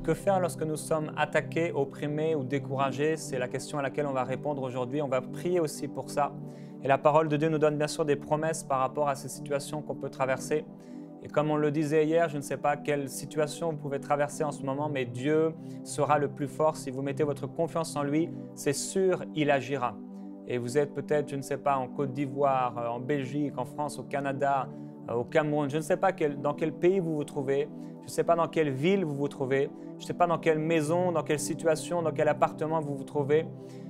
Que faire lorsque nous sommes attaqués, opprimés ou découragés? C'est la question à laquelle on va répondre aujourd'hui. On va prier aussi pour ça. Et la parole de Dieu nous donne bien sûr des promesses par rapport à ces situations qu'on peut traverser. Et comme on le disait hier, je ne sais pas quelle situation vous pouvez traverser en ce moment, mais Dieu sera le plus fort. Si vous mettez votre confiance en lui, c'est sûr, il agira. Et vous êtes peut-être, je ne sais pas, en Côte d'Ivoire, en Belgique, en France, au Canada, au Cameroun. Je ne sais pas dans quel pays vous vous trouvez. Je ne sais pas dans quelle ville vous vous trouvez. Je ne sais pas dans quelle maison, dans quelle situation, dans quel appartement vous vous trouvez.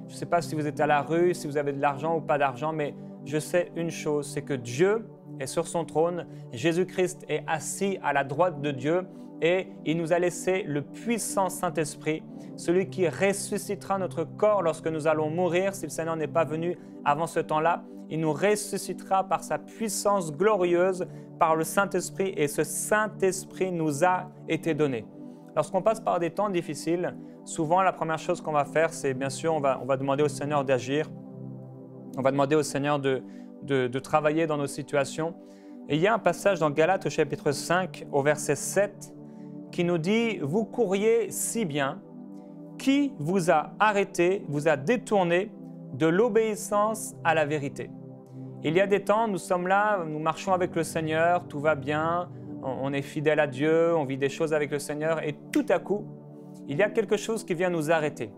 Je ne sais pas si vous êtes à la rue, si vous avez de l'argent ou pas d'argent, mais je sais une chose, c'est que Dieu est sur son trône, Jésus-Christ est assis à la droite de Dieu et il nous a laissé le puissant Saint-Esprit, celui qui ressuscitera notre corps lorsque nous allons mourir, si le Seigneur n'est pas venu avant ce temps-là. Il nous ressuscitera par sa puissance glorieuse, par le Saint-Esprit, et ce Saint-Esprit nous a été donné. Lorsqu'on passe par des temps difficiles, souvent la première chose qu'on va faire, c'est bien sûr, on va demander au Seigneur d'agir. On va demander au Seigneur de travailler dans nos situations. Et il y a un passage dans Galates au chapitre 5, au verset 7, qui nous dit « Vous couriez si bien, qui vous a arrêté, vous a détourné de l'obéissance à la vérité ?» Il y a des temps, nous sommes là, nous marchons avec le Seigneur, tout va bien, on est fidèle à Dieu, on vit des choses avec le Seigneur et tout à coup, il y a quelque chose qui vient nous arrêter.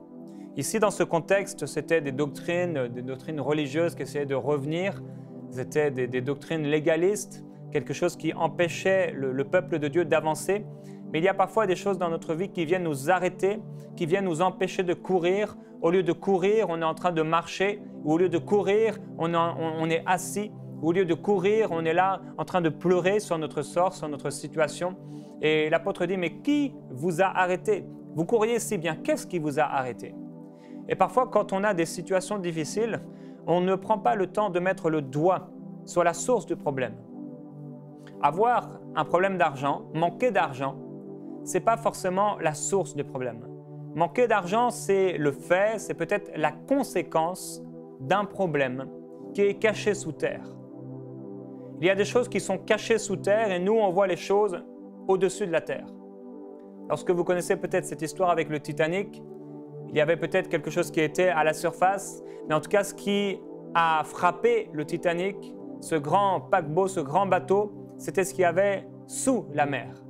Ici, dans ce contexte, c'était des doctrines religieuses qui essayaient de revenir, c'était des doctrines légalistes, quelque chose qui empêchait le peuple de Dieu d'avancer. Mais il y a parfois des choses dans notre vie qui viennent nous arrêter, qui viennent nous empêcher de courir. Au lieu de courir, on est en train de marcher. Ou au lieu de courir, on est assis. Ou au lieu de courir, on est là en train de pleurer sur notre sort, sur notre situation. Et l'apôtre dit, mais qui vous a arrêté? Vous couriez si bien, qu'est-ce qui vous a arrêté? Et parfois, quand on a des situations difficiles, on ne prend pas le temps de mettre le doigt sur la source du problème. Avoir un problème d'argent, manquer d'argent, ce n'est pas forcément la source du problème. Manquer d'argent, c'est le fait, c'est peut-être la conséquence d'un problème qui est caché sous terre. Il y a des choses qui sont cachées sous terre et nous, on voit les choses au-dessus de la terre. Lorsque vous connaissez peut-être cette histoire avec le Titanic, il y avait peut-être quelque chose qui était à la surface, mais en tout cas, ce qui a frappé le Titanic, ce grand paquebot, ce grand bateau, c'était ce qu'il y avait sous la mer.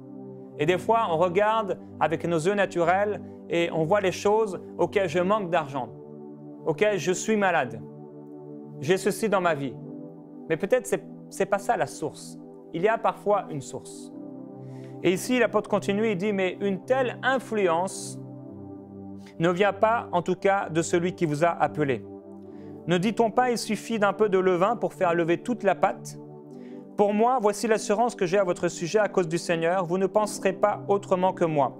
Et des fois, on regarde avec nos yeux naturels et on voit les choses auxquelles je manque d'argent, auxquelles je suis malade. J'ai ceci dans ma vie. Mais peut-être ce n'est pas ça la source. Il y a parfois une source. Et ici, l'apôtre continue, il dit, mais une telle influence ne vient pas, en tout cas, de celui qui vous a appelé. Ne dit-on pas, il suffit d'un peu de levain pour faire lever toute la pâte? Pour moi, voici l'assurance que j'ai à votre sujet à cause du Seigneur, vous ne penserez pas autrement que moi.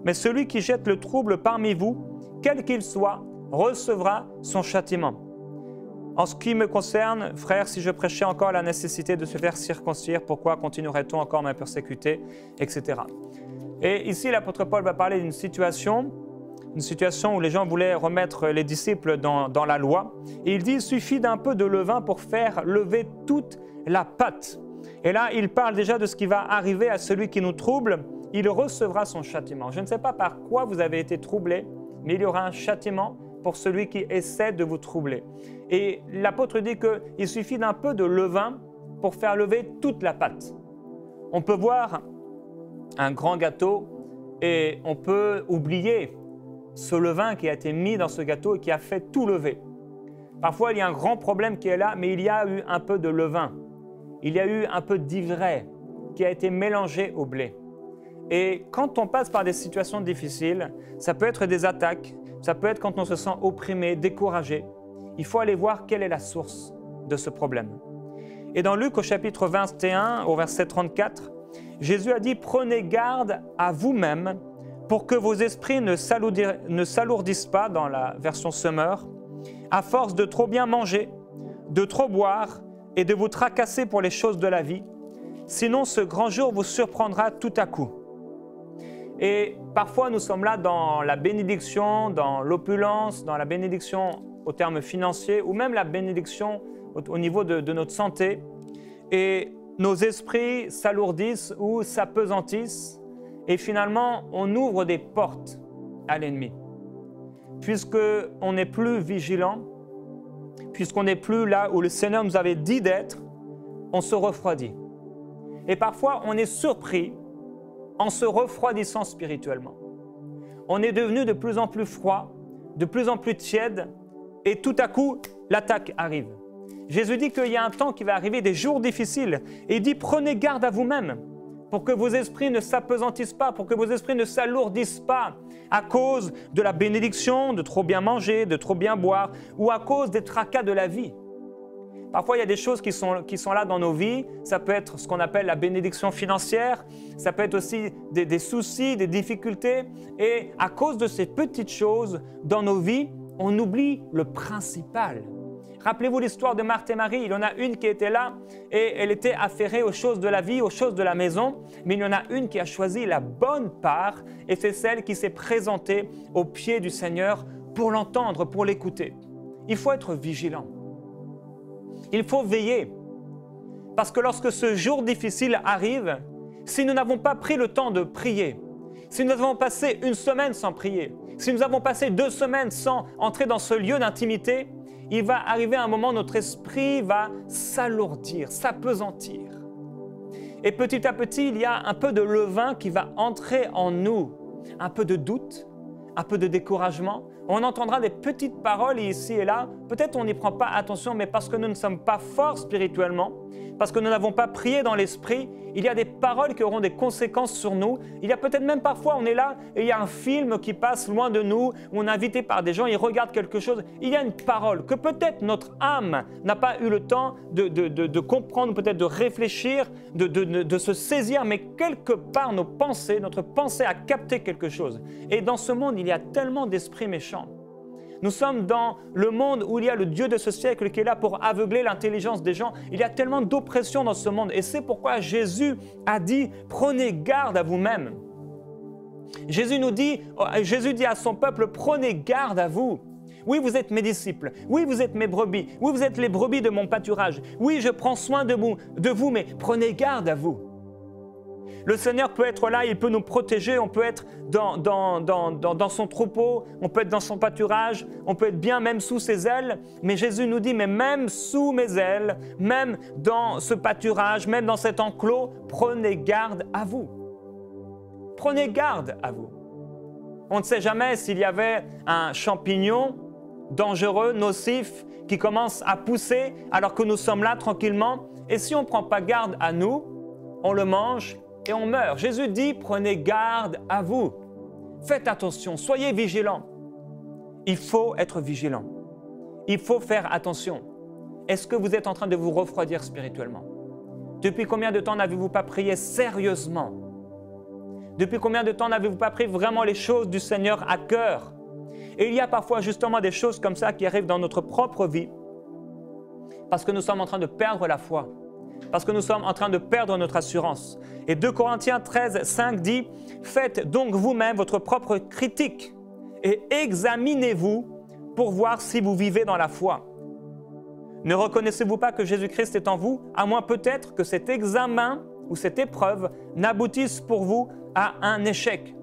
Mais celui qui jette le trouble parmi vous, quel qu'il soit, recevra son châtiment. En ce qui me concerne, frères, si je prêchais encore la nécessité de se faire circoncire, pourquoi continuerait-on encore à me persécuter, etc. Et ici, l'apôtre Paul va parler d'une situation où les gens voulaient remettre les disciples dans la loi. Et il dit, il suffit d'un peu de levain pour faire lever toute la pâte. Et là, il parle déjà de ce qui va arriver à celui qui nous trouble. Il recevra son châtiment. Je ne sais pas par quoi vous avez été troublé, mais il y aura un châtiment pour celui qui essaie de vous troubler. Et l'apôtre dit qu'il suffit d'un peu de levain pour faire lever toute la pâte. On peut voir un grand gâteau et on peut oublier ce levain qui a été mis dans ce gâteau et qui a fait tout lever. Parfois, il y a un grand problème qui est là, mais il y a eu un peu de levain. Il y a eu un peu d'ivraie qui a été mélangé au blé. Et quand on passe par des situations difficiles, ça peut être des attaques, ça peut être quand on se sent opprimé, découragé. Il faut aller voir quelle est la source de ce problème. Et dans Luc au chapitre 21, au verset 34, Jésus a dit « Prenez garde à vous-même pour que vos esprits ne s'alourdissent pas, dans la version Semeur, à force de trop bien manger, de trop boire et de vous tracasser pour les choses de la vie. Sinon, ce grand jour vous surprendra tout à coup. » Et parfois, nous sommes là dans la bénédiction, dans l'opulence, dans la bénédiction au terme financier, ou même la bénédiction au niveau de notre santé. Et nos esprits s'alourdissent ou s'apesantissent. et finalement, on ouvre des portes à l'ennemi. Puisqu'on n'est plus vigilant, puisqu'on n'est plus là où le Seigneur nous avait dit d'être, on se refroidit. Et parfois, on est surpris en se refroidissant spirituellement. On est devenu de plus en plus froid, de plus en plus tiède, et tout à coup, l'attaque arrive. Jésus dit qu'il y a un temps qui va arriver, des jours difficiles, et il dit « Prenez garde à vous-même » pour que vos esprits ne s'apesantissent pas, pour que vos esprits ne s'alourdissent pas à cause de la bénédiction, de trop bien manger, de trop bien boire, ou à cause des tracas de la vie. Parfois, il y a des choses qui sont là dans nos vies. Ça peut être ce qu'on appelle la bénédiction financière. Ça peut être aussi des soucis, des difficultés. Et à cause de ces petites choses dans nos vies, on oublie le principal. Rappelez-vous l'histoire de Marthe et Marie. Il y en a une qui était là et elle était affairée aux choses de la vie, aux choses de la maison. Mais il y en a une qui a choisi la bonne part et c'est celle qui s'est présentée aux pieds du Seigneur pour l'entendre, pour l'écouter. Il faut être vigilant. Il faut veiller. Parce que lorsque ce jour difficile arrive, si nous n'avons pas pris le temps de prier, si nous avons passé une semaine sans prier, si nous avons passé 2 semaines sans entrer dans ce lieu d'intimité, il va arriver un moment où notre esprit va s'alourdir, s'apesantir. Et petit à petit, il y a un peu de levain qui va entrer en nous, un peu de doute, un peu de découragement. On entendra des petites paroles ici et là. Peut-être on n'y prend pas attention, mais parce que nous ne sommes pas forts spirituellement, parce que nous n'avons pas prié dans l'esprit, il y a des paroles qui auront des conséquences sur nous. Il y a peut-être même parfois, on est là et il y a un film qui passe loin de nous, où on est invité par des gens, ils regardent quelque chose. Il y a une parole que peut-être notre âme n'a pas eu le temps de comprendre, peut-être de réfléchir, de se saisir, mais quelque part notre pensée a capté quelque chose. Et dans ce monde, il y a tellement d'esprits méchants. Nous sommes dans le monde où il y a le Dieu de ce siècle qui est là pour aveugler l'intelligence des gens. Il y a tellement d'oppression dans ce monde et c'est pourquoi Jésus a dit « Prenez garde à vous-même ». Jésus dit à son peuple « Prenez garde à vous ». Oui, vous êtes mes disciples. Oui, vous êtes mes brebis. Oui, vous êtes les brebis de mon pâturage. Oui, je prends soin de vous, mais prenez garde à vous. Le Seigneur peut être là, il peut nous protéger, on peut être dans son troupeau, on peut être dans son pâturage, on peut être bien même sous ses ailes. Mais Jésus nous dit, mais même sous mes ailes, même dans ce pâturage, même dans cet enclos, prenez garde à vous. Prenez garde à vous. On ne sait jamais s'il y avait un champignon dangereux, nocif, qui commence à pousser alors que nous sommes là tranquillement. Et si on ne prend pas garde à nous, on le mange et on meurt. Jésus dit, prenez garde à vous. Faites attention, soyez vigilants. Il faut être vigilant. Il faut faire attention. Est-ce que vous êtes en train de vous refroidir spirituellement? Depuis combien de temps n'avez-vous pas prié sérieusement? Depuis combien de temps n'avez-vous pas pris vraiment les choses du Seigneur à cœur? Et il y a parfois justement des choses comme ça qui arrivent dans notre propre vie parce que nous sommes en train de perdre la foi. Parce que nous sommes en train de perdre notre assurance. Et 2 Corinthiens 13, 5 dit « Faites donc vous-même votre propre critique et examinez-vous pour voir si vous vivez dans la foi. Ne reconnaissez-vous pas que Jésus-Christ est en vous, à moins peut-être que cet examen ou cette épreuve n'aboutisse pour vous à un échec. »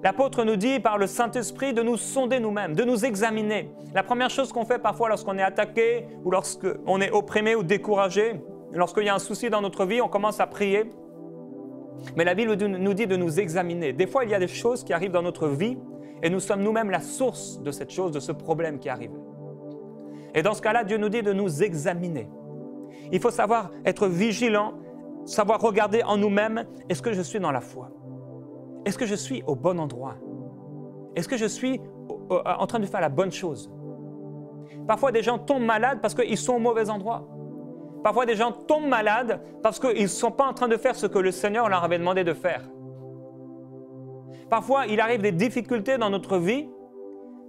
L'apôtre nous dit par le Saint-Esprit de nous sonder nous-mêmes, de nous examiner. La première chose qu'on fait parfois lorsqu'on est attaqué ou lorsqu'on est opprimé ou découragé, lorsqu'il y a un souci dans notre vie, on commence à prier. Mais la Bible nous dit de nous examiner. Des fois, il y a des choses qui arrivent dans notre vie et nous sommes nous-mêmes la source de cette chose, de ce problème qui arrive. Et dans ce cas-là, Dieu nous dit de nous examiner. Il faut savoir être vigilant, savoir regarder en nous-mêmes, est-ce que je suis dans la foi? Est-ce que je suis au bon endroit? Est-ce que je suis en train de faire la bonne chose? Parfois, des gens tombent malades parce qu'ils sont au mauvais endroit. Parfois, des gens tombent malades parce qu'ils ne sont pas en train de faire ce que le Seigneur leur avait demandé de faire. Parfois, il arrive des difficultés dans notre vie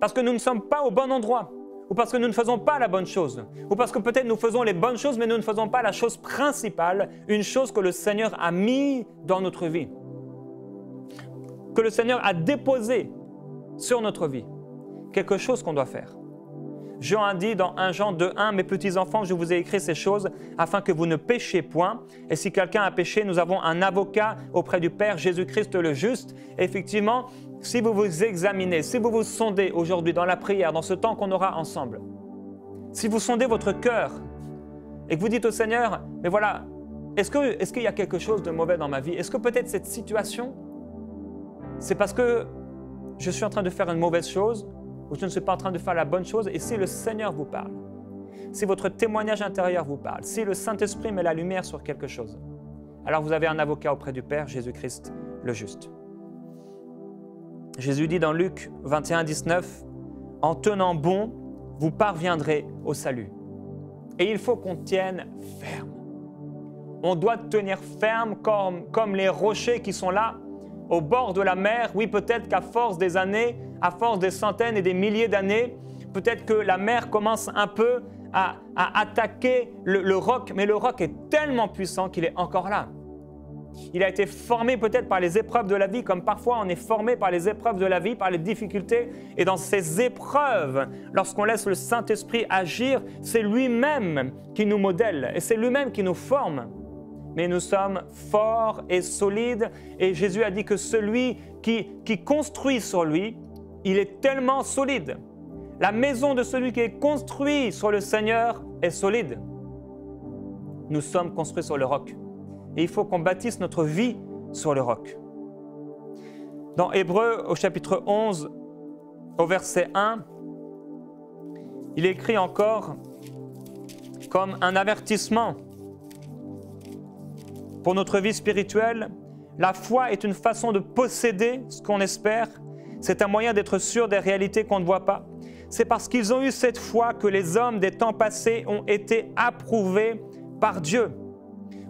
parce que nous ne sommes pas au bon endroit, ou parce que nous ne faisons pas la bonne chose, ou parce que peut-être nous faisons les bonnes choses, mais nous ne faisons pas la chose principale, une chose que le Seigneur a mis dans notre vie, que le Seigneur a déposé sur notre vie, quelque chose qu'on doit faire. Jean a dit dans 1 Jean 2,1 « Mes petits enfants, je vous ai écrit ces choses afin que vous ne péchiez point. Et si quelqu'un a péché, nous avons un avocat auprès du Père, Jésus-Christ le juste. » Effectivement, si vous vous examinez, si vous vous sondez aujourd'hui dans la prière, dans ce temps qu'on aura ensemble, si vous sondez votre cœur et que vous dites au Seigneur « Mais voilà, est-ce qu'il y a quelque chose de mauvais dans ma vie? Est-ce que peut-être cette situation, c'est parce que je suis en train de faire une mauvaise chose ou je ne suis pas en train de faire la bonne chose? » Et si le Seigneur vous parle, si votre témoignage intérieur vous parle, si le Saint-Esprit met la lumière sur quelque chose, alors vous avez un avocat auprès du Père, Jésus-Christ le juste. Jésus dit dans Luc 21, 19, « En tenant bon, vous parviendrez au salut. » Et il faut qu'on tienne ferme. On doit tenir ferme comme les rochers qui sont là, au bord de la mer. Oui, peut-être qu'à force des années, à force des centaines et des milliers d'années, peut-être que la mer commence un peu à attaquer le roc, mais le roc est tellement puissant qu'il est encore là. Il a été formé peut-être par les épreuves de la vie, comme parfois on est formé par les épreuves de la vie, par les difficultés. Et dans ces épreuves, lorsqu'on laisse le Saint-Esprit agir, c'est lui-même qui nous modèle et c'est lui-même qui nous forme. Mais nous sommes forts et solides. Et Jésus a dit que celui qui construit sur lui, il est tellement solide. La maison de celui qui est construit sur le Seigneur est solide. Nous sommes construits sur le roc. Et il faut qu'on bâtisse notre vie sur le roc. Dans Hébreux, au chapitre 11, au verset 1, il est écrit encore comme un avertissement pour notre vie spirituelle. La foi est une façon de posséder ce qu'on espère. C'est un moyen d'être sûr des réalités qu'on ne voit pas. C'est parce qu'ils ont eu cette foi que les hommes des temps passés ont été approuvés par Dieu.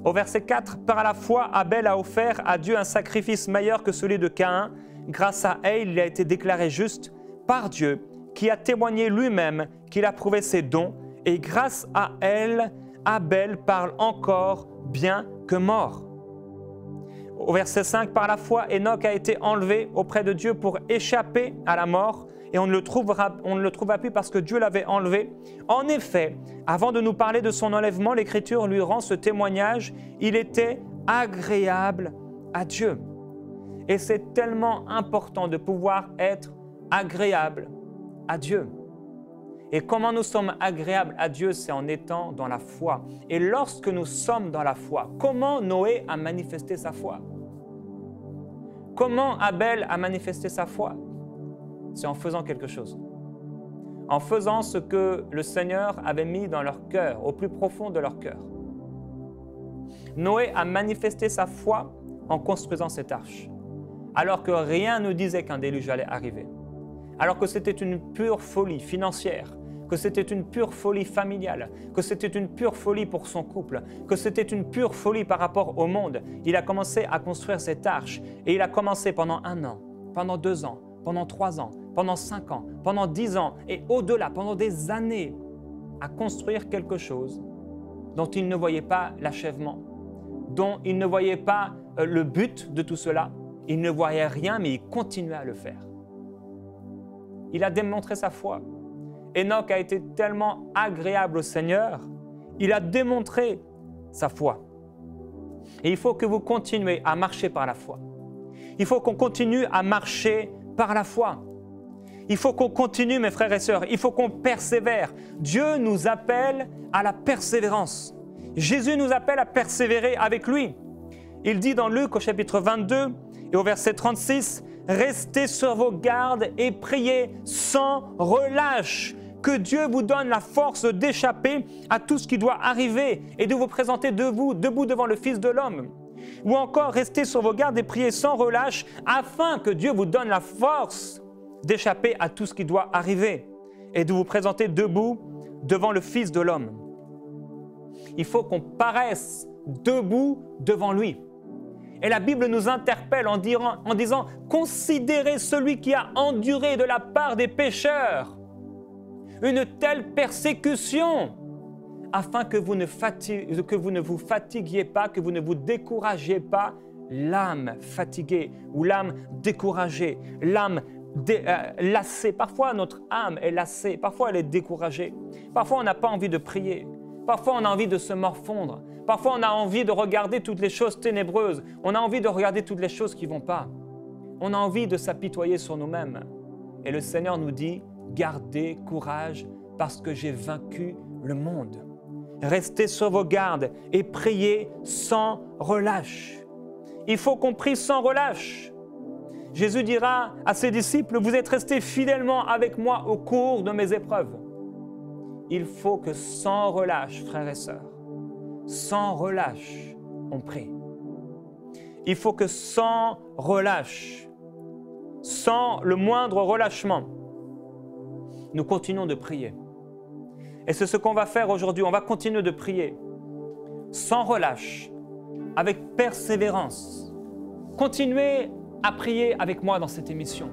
Au verset 4, « Par la foi, Abel a offert à Dieu un sacrifice meilleur que celui de Caïn. Grâce à elle, il a été déclaré juste par Dieu, qui a témoigné lui-même qu'il approuvait ses dons. Et grâce à elle, Abel parle encore bien que mort. » Au verset 5, « Par la foi, Enoch a été enlevé auprès de Dieu pour échapper à la mort. Et on ne le trouva plus parce que Dieu l'avait enlevé. En effet, avant de nous parler de son enlèvement, l'Écriture lui rend ce témoignage. Il était agréable à Dieu. » Et c'est tellement important de pouvoir être agréable à Dieu. Et comment nous sommes agréables à Dieu, c'est en étant dans la foi. Et lorsque nous sommes dans la foi, comment Noé a manifesté sa foi? Comment Abel a manifesté sa foi? C'est en faisant quelque chose. En faisant ce que le Seigneur avait mis dans leur cœur, au plus profond de leur cœur. Noé a manifesté sa foi en construisant cette arche, alors que rien ne disait qu'un déluge allait arriver, alors que c'était une pure folie financière, que c'était une pure folie familiale, que c'était une pure folie pour son couple, que c'était une pure folie par rapport au monde. Il a commencé à construire cette arche et il a commencé pendant 1 an, pendant 2 ans, pendant 3 ans, pendant 5 ans, pendant 10 ans et au-delà, pendant des années, à construire quelque chose dont il ne voyait pas l'achèvement, dont il ne voyait pas le but de tout cela. Il ne voyait rien, mais il continuait à le faire. Il a démontré sa foi. Enoch a été tellement agréable au Seigneur, il a démontré sa foi. Et il faut que vous continuez à marcher par la foi. Il faut qu'on continue à marcher par la foi. Il faut qu'on continue, mes frères et sœurs. Il faut qu'on persévère. Dieu nous appelle à la persévérance. Jésus nous appelle à persévérer avec lui. Il dit dans Luc au chapitre 22 et au verset 36, « Restez sur vos gardes et priez sans relâche. Que Dieu vous donne la force d'échapper à tout ce qui doit arriver et de vous présenter debout devant le Fils de l'homme. » Ou encore, restez sur vos gardes et priez sans relâche afin que Dieu vous donne la force d'échapper à tout ce qui doit arriver et de vous présenter debout devant le Fils de l'homme. Il faut qu'on paraisse debout devant lui. Et la Bible nous interpelle en disant « Considérez celui qui a enduré de la part des pécheurs une telle persécution, afin que vous ne vous fatiguiez pas, que vous ne vous découragiez pas, l'âme fatiguée ou l'âme découragée, l'âme lassés. Parfois, notre âme est lassée. Parfois, elle est découragée. Parfois, on n'a pas envie de prier. Parfois, on a envie de se morfondre. Parfois, on a envie de regarder toutes les choses ténébreuses. On a envie de regarder toutes les choses qui ne vont pas. On a envie de s'apitoyer sur nous-mêmes. Et le Seigneur nous dit, gardez courage parce que j'ai vaincu le monde. Restez sur vos gardes et priez sans relâche. Il faut qu'on prie sans relâche. Jésus dira à ses disciples, vous êtes restés fidèlement avec moi au cours de mes épreuves. Il faut que sans relâche, frères et sœurs, sans relâche, on prie. Il faut que sans relâche, sans le moindre relâchement, nous continuons de prier. Et c'est ce qu'on va faire aujourd'hui. On va continuer de prier sans relâche, avec persévérance. Continuez à prier avec moi dans cette émission.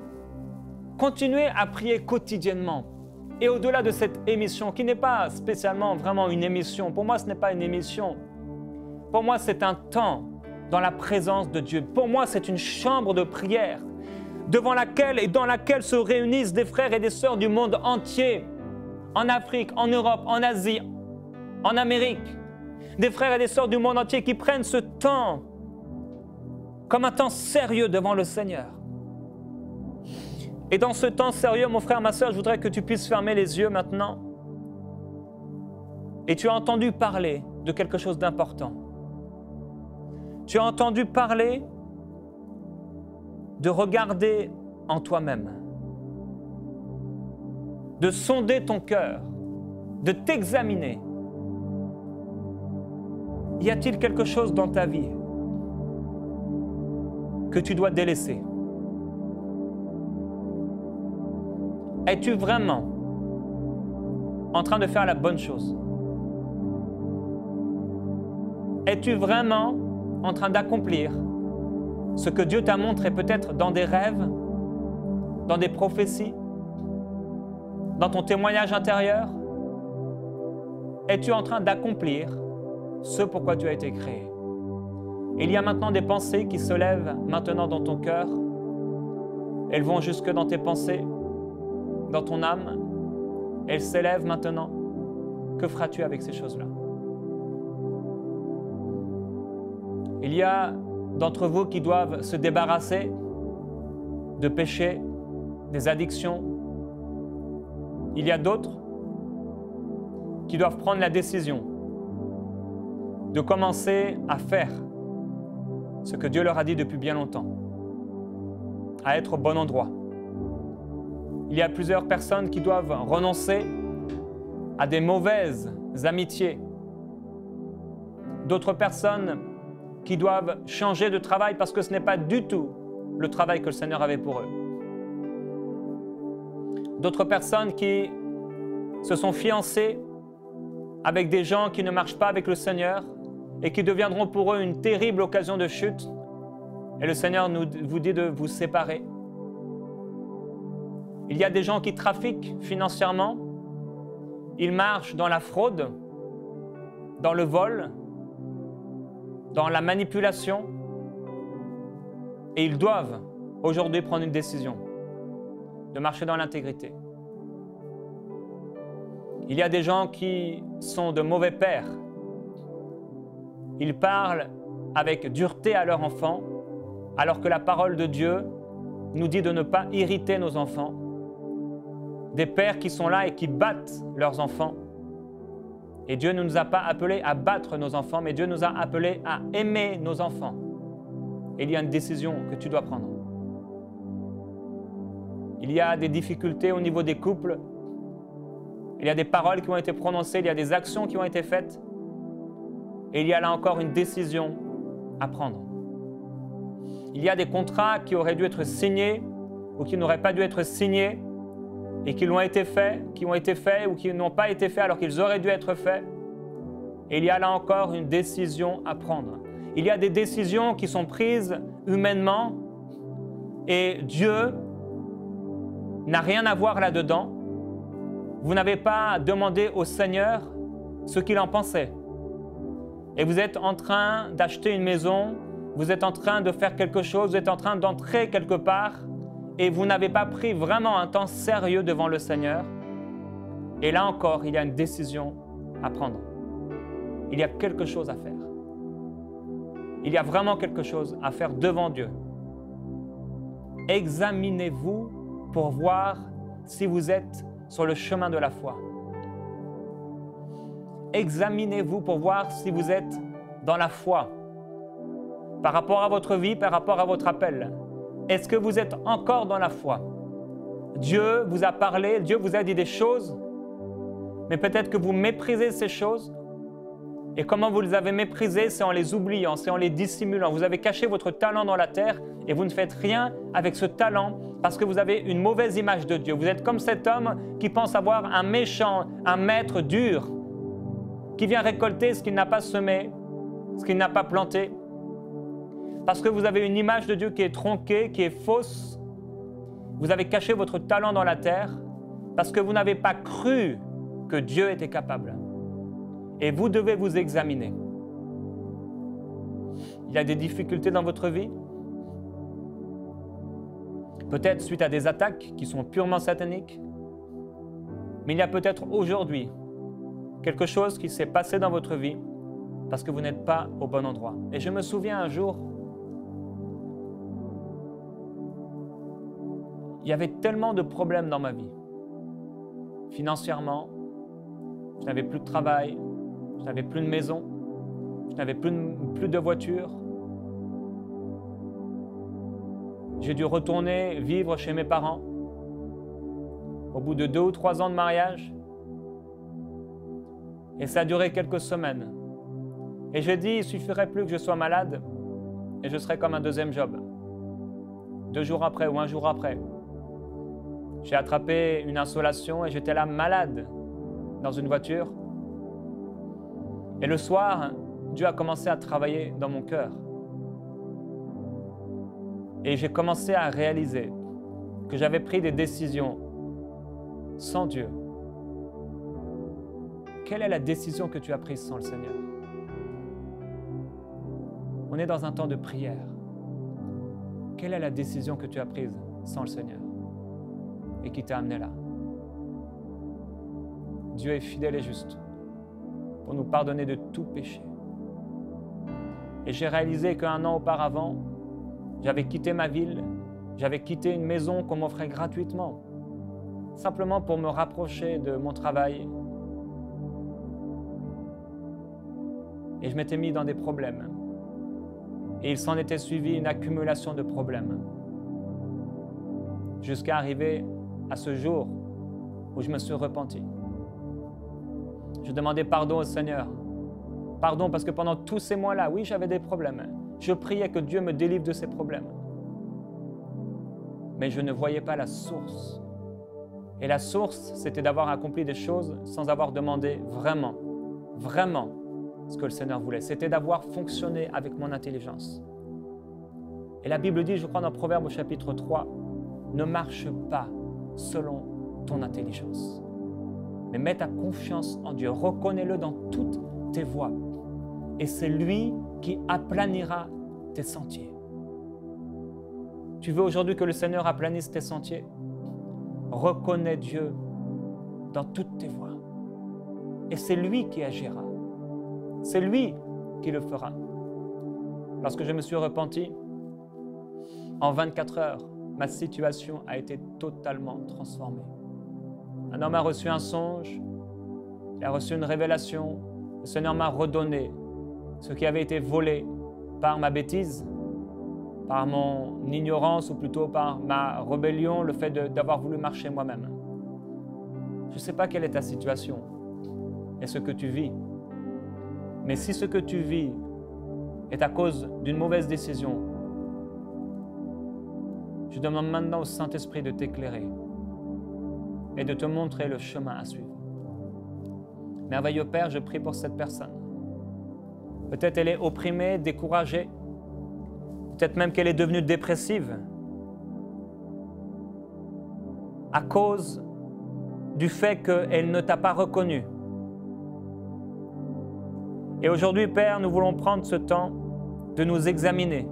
Continuez à prier quotidiennement. Et au-delà de cette émission, qui n'est pas spécialement vraiment une émission, pour moi ce n'est pas une émission. Pour moi c'est un temps dans la présence de Dieu. Pour moi c'est une chambre de prière devant laquelle et dans laquelle se réunissent des frères et des sœurs du monde entier. En Afrique, en Europe, en Asie, en Amérique, des frères et des sœurs du monde entier qui prennent ce temps comme un temps sérieux devant le Seigneur. Et dans ce temps sérieux, mon frère, ma sœur, je voudrais que tu puisses fermer les yeux maintenant. Et tu as entendu parler de quelque chose d'important. Tu as entendu parler de regarder en toi-même, de sonder ton cœur, de t'examiner. Y a-t-il quelque chose dans ta vie que tu dois délaisser? Es-tu vraiment en train de faire la bonne chose? Es-tu vraiment en train d'accomplir ce que Dieu t'a montré peut-être dans des rêves, dans des prophéties, dans ton témoignage intérieur? Es-tu en train d'accomplir ce pourquoi tu as été créé? Il y a maintenant des pensées qui se lèvent maintenant dans ton cœur. Elles vont jusque dans tes pensées, dans ton âme. Elles s'élèvent maintenant. Que feras-tu avec ces choses-là? Il y a d'entre vous qui doivent se débarrasser de péchés, des addictions. Il y a d'autres qui doivent prendre la décision de commencer à faire ce que Dieu leur a dit depuis bien longtemps, à être au bon endroit. Il y a plusieurs personnes qui doivent renoncer à des mauvaises amitiés. D'autres personnes qui doivent changer de travail parce que ce n'est pas du tout le travail que le Seigneur avait pour eux. D'autres personnes qui se sont fiancées avec des gens qui ne marchent pas avec le Seigneur et qui deviendront pour eux une terrible occasion de chute. Et le Seigneur vous dit de vous séparer. Il y a des gens qui trafiquent financièrement. Ils marchent dans la fraude, dans le vol, dans la manipulation. Et ils doivent aujourd'hui prendre une décision de marcher dans l'intégrité. Il y a des gens qui sont de mauvais pères. Ils parlent avec dureté à leurs enfants, alors que la parole de Dieu nous dit de ne pas irriter nos enfants. Des pères qui sont là et qui battent leurs enfants. Et Dieu ne nous a pas appelés à battre nos enfants, mais Dieu nous a appelés à aimer nos enfants. Et il y a une décision que tu dois prendre. Il y a des difficultés au niveau des couples. Il y a des paroles qui ont été prononcées, il y a des actions qui ont été faites. Et il y a là encore une décision à prendre. Il y a des contrats qui auraient dû être signés ou qui n'auraient pas dû être signés et qui l'ont été faits, qui ont été faits ou qui n'ont pas été faits alors qu'ils auraient dû être faits. Et il y a là encore une décision à prendre. Il y a des décisions qui sont prises humainement et Dieu n'a rien à voir là-dedans. Vous n'avez pas demandé au Seigneur ce qu'il en pensait. Et vous êtes en train d'acheter une maison, vous êtes en train de faire quelque chose, vous êtes en train d'entrer quelque part et vous n'avez pas pris vraiment un temps sérieux devant le Seigneur. Et là encore, il y a une décision à prendre. Il y a quelque chose à faire. Il y a vraiment quelque chose à faire devant Dieu. Examinez-vous pour voir si vous êtes sur le chemin de la foi. Examinez-vous pour voir si vous êtes dans la foi. Par rapport à votre vie, par rapport à votre appel. Est-ce que vous êtes encore dans la foi? Dieu vous a parlé, Dieu vous a dit des choses, mais peut-être que vous méprisez ces choses. Et comment vous les avez méprisées, c'est en les oubliant, c'est en les dissimulant. Vous avez caché votre talent dans la terre et vous ne faites rien avec ce talent parce que vous avez une mauvaise image de Dieu. Vous êtes comme cet homme qui pense avoir un méchant, un maître dur, qui vient récolter ce qu'il n'a pas semé, ce qu'il n'a pas planté. Parce que vous avez une image de Dieu qui est tronquée, qui est fausse. Vous avez caché votre talent dans la terre parce que vous n'avez pas cru que Dieu était capable. Et vous devez vous examiner. Il y a des difficultés dans votre vie? Peut-être suite à des attaques qui sont purement sataniques. Mais il y a peut-être aujourd'hui quelque chose qui s'est passé dans votre vie parce que vous n'êtes pas au bon endroit. Et je me souviens un jour, il y avait tellement de problèmes dans ma vie. Financièrement, je n'avais plus de travail, je n'avais plus de maison, je n'avais plus de voiture. J'ai dû retourner vivre chez mes parents au bout de 2 ou 3 ans de mariage. Et ça a duré quelques semaines. Et j'ai dit, il suffirait plus que je sois malade et je serais comme un deuxième job. 2 jours après ou 1 jour après, j'ai attrapé une insolation et j'étais là malade dans une voiture. Et le soir, Dieu a commencé à travailler dans mon cœur. Et j'ai commencé à réaliser que j'avais pris des décisions sans Dieu. Quelle est la décision que tu as prise sans le Seigneur? On est dans un temps de prière. Quelle est la décision que tu as prise sans le Seigneur et qui t'a amené là? Dieu est fidèle et juste pour nous pardonner de tout péché. Et j'ai réalisé qu'1 an auparavant, j'avais quitté ma ville, j'avais quitté une maison qu'on m'offrait gratuitement, simplement pour me rapprocher de mon travail. Et je m'étais mis dans des problèmes. Et il s'en était suivi une accumulation de problèmes. Jusqu'à arriver à ce jour où je me suis repenti. Je demandais pardon au Seigneur. Pardon parce que pendant tous ces mois-là, oui, j'avais des problèmes. Je priais que Dieu me délivre de ces problèmes. Mais je ne voyais pas la source. Et la source, c'était d'avoir accompli des choses sans avoir demandé vraiment, vraiment ce que le Seigneur voulait. C'était d'avoir fonctionné avec mon intelligence. Et la Bible dit, je crois dans Proverbe au chapitre 3, « Ne marche pas selon ton intelligence. Mais mets ta confiance en Dieu. Reconnais-le dans toutes tes voies. Et c'est lui qui aplanira tes sentiers. » Tu veux aujourd'hui que le Seigneur aplanisse tes sentiers? Reconnais Dieu dans toutes tes voies. Et c'est lui qui agira. C'est lui qui le fera. Lorsque je me suis repenti, en 24 heures, ma situation a été totalement transformée. Un homme a reçu un songe, il a reçu une révélation, le Seigneur m'a redonné ce qui avait été volé par ma bêtise, par mon ignorance ou plutôt par ma rébellion, le fait d'avoir voulu marcher moi-même. Je ne sais pas quelle est ta situation et ce que tu vis, mais si ce que tu vis est à cause d'une mauvaise décision, je demande maintenant au Saint-Esprit de t'éclairer et de te montrer le chemin à suivre. Merveilleux Père, je prie pour cette personne. Peut-être elle est opprimée, découragée, peut-être même qu'elle est devenue dépressive à cause du fait qu'elle ne t'a pas reconnu. Et aujourd'hui, Père, nous voulons prendre ce temps de nous examiner.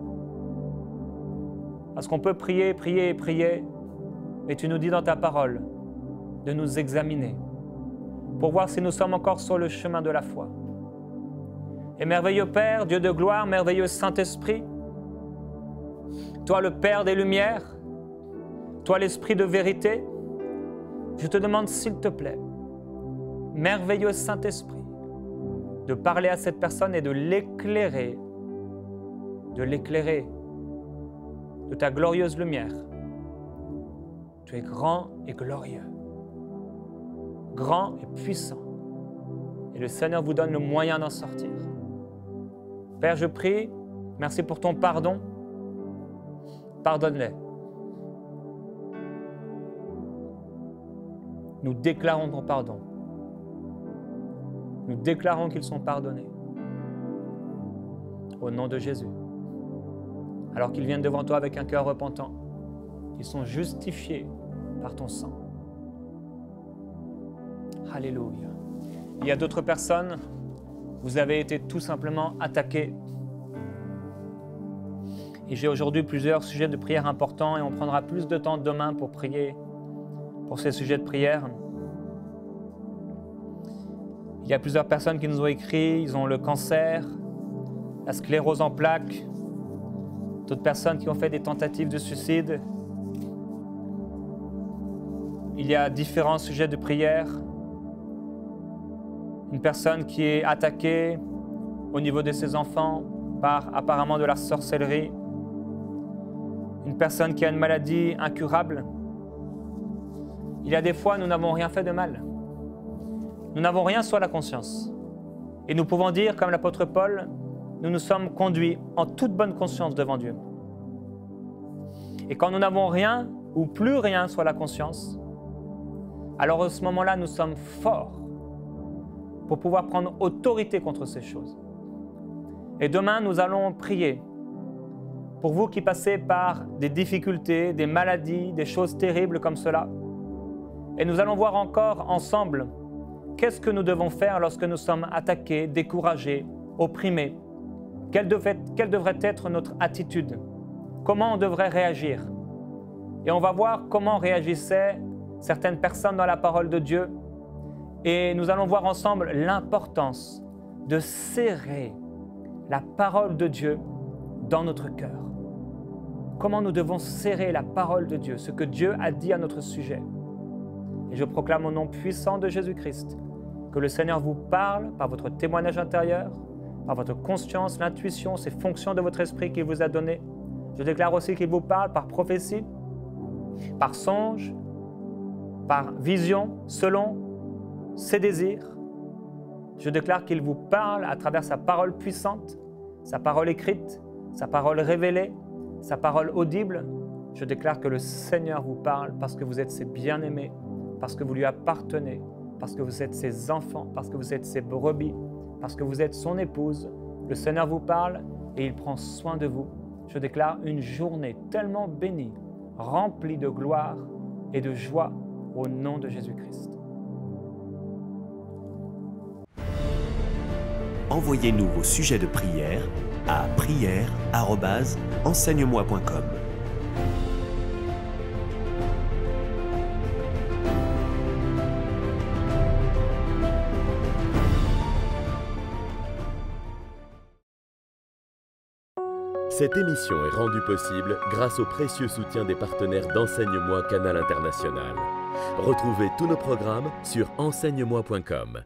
Parce qu'on peut prier, prier et prier, mais tu nous dis dans ta parole de nous examiner pour voir si nous sommes encore sur le chemin de la foi. Et merveilleux Père, Dieu de gloire, merveilleux Saint-Esprit, toi le Père des Lumières, toi l'Esprit de vérité, je te demande s'il te plaît, merveilleux Saint-Esprit, de parler à cette personne et de l'éclairer de ta glorieuse lumière. Tu es grand et glorieux, grand et puissant, et le Seigneur vous donne le moyen d'en sortir. Père, je prie, merci pour ton pardon, pardonne-les. Nous déclarons ton pardon. Nous déclarons qu'ils sont pardonnés. Au nom de Jésus. Alors qu'ils viennent devant toi avec un cœur repentant, ils sont justifiés par ton sang. Alléluia. Il y a d'autres personnes, vous avez été tout simplement attaqués. Et j'ai aujourd'hui plusieurs sujets de prière importants et on prendra plus de temps demain pour prier pour ces sujets de prière. Il y a plusieurs personnes qui nous ont écrit, ils ont le cancer, la sclérose en plaques, d'autres personnes qui ont fait des tentatives de suicide. Il y a différents sujets de prière. Une personne qui est attaquée au niveau de ses enfants par apparemment de la sorcellerie. Une personne qui a une maladie incurable. Il y a des fois, nous n'avons rien fait de mal. Nous n'avons rien sur la conscience. Et nous pouvons dire, comme l'apôtre Paul, nous nous sommes conduits en toute bonne conscience devant Dieu. Et quand nous n'avons rien ou plus rien sur la conscience, alors à ce moment-là, nous sommes forts pour pouvoir prendre autorité contre ces choses. Et demain, nous allons prier pour vous qui passez par des difficultés, des maladies, des choses terribles comme cela. Et nous allons voir encore ensemble qu'est-ce que nous devons faire lorsque nous sommes attaqués, découragés, opprimés. Quelle devrait être notre attitude? Comment on devrait réagir? Et on va voir comment réagissaient certaines personnes dans la parole de Dieu. Et nous allons voir ensemble l'importance de serrer la parole de Dieu dans notre cœur. Comment nous devons serrer la parole de Dieu, ce que Dieu a dit à notre sujet. Et je proclame au nom puissant de Jésus-Christ que le Seigneur vous parle par votre témoignage intérieur, par votre conscience, l'intuition, ces fonctions de votre esprit qu'il vous a données. Je déclare aussi qu'il vous parle par prophétie, par songe, par vision, selon ses désirs. Je déclare qu'il vous parle à travers sa parole puissante, sa parole écrite, sa parole révélée, sa parole audible. Je déclare que le Seigneur vous parle parce que vous êtes ses bien-aimés, parce que vous lui appartenez, parce que vous êtes ses enfants, parce que vous êtes ses brebis, parce que vous êtes son épouse. Le Seigneur vous parle et il prend soin de vous. Je déclare une journée tellement bénie, remplie de gloire et de joie au nom de Jésus-Christ. Envoyez-nous vos sujets de prière à prière@enseigne-moi.com. Cette émission est rendue possible grâce au précieux soutien des partenaires d'Enseigne-moi Canal International. Retrouvez tous nos programmes sur enseigne-moi.com.